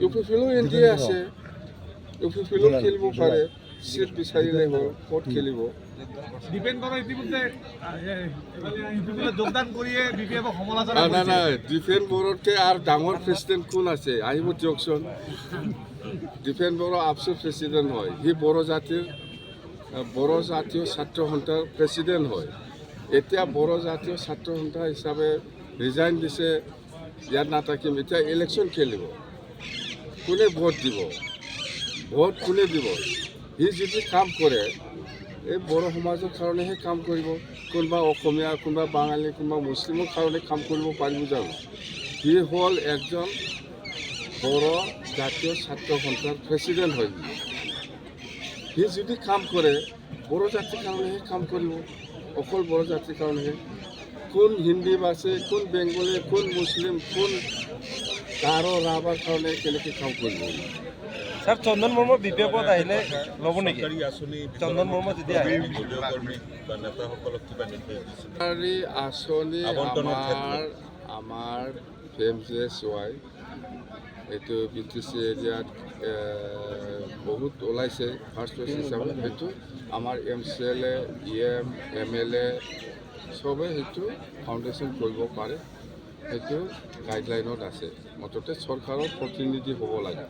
ইউপিপিএলো NDA আছে, ইউপিপিএলো খেলিব পাৰে, চিট বিচাৰিলে হ'ল, ক'ত খেলিব। দীপেন বৰা ইতিমধ্যে ইউপিপিএলত যোগদান কৰিয়ে বিপিএফক সমালোচনা নাই নাই, দীপেন বড়োতকৈ আৰু ডাঙৰ প্ৰেচিডেণ্ট কোন আছে আহিব দিয়কচোন। দীপেন বড়ো আপচুৰ প্ৰেচিডেণ্ট হয়, সি বড়ো জাতীয় ছাত্ৰ সন্থাৰ প্ৰেচিডেণ্ট হয়। এতিয়া বড়ো জাতীয় ছাত্ৰ সন্থা হিচাপে ৰিজাইন দিছে, ইয়াত নাথাকিম। এতিয়া ইলেকশ্যন খেলিব, কোনে ভোট দিব, ভোট কোনে দিব? সি যদি কাম কৰে এই বড়ো সমাজৰ কাৰণেহে কাম কৰিব। কোনোবা অসমীয়া, কোনোবা বাঙালী, কোনোবা মুছলিমৰ কাৰণে কাম কৰিব পাৰিব জানো? সি হ'ল একজন বড়ো জাতীয় ছাত্ৰ সন্থাৰ প্ৰেচিডেণ্ট হয়। সি যদি কাম কৰে বড়ো জাতিৰ কাৰণেহে কাম কৰিব, অকল বড়ো জাতিৰ কাৰণেহে। কোন হিন্দী ভাষী, কোন বেংগলী, কোন মুছলিম, কোন গাৰো, ৰাভাৰ কাৰণে কেনেকৈ কাম কৰিব? স্যাৰ চন্দন মুৰ্মু বিপিএফত আহিলে ল'ব নেকি? চন্দন মুৰ্মু যদি আহে চৰকাৰী আঁচনি আমাৰ PMJSY এইটো BTC এৰিয়াত বহুত ওলাইছে ফাৰ্ষ্ট ফেজ হিচাপে। সেইটো আমাৰ MCLA, EM, MLA চবে সেইটো ফাউণ্ডেশ্যন কৰিব পাৰে, সেইটো গাইডলাইনত আছে। মুঠতে চৰকাৰৰ প্ৰতিনিধি হ'ব লাগে।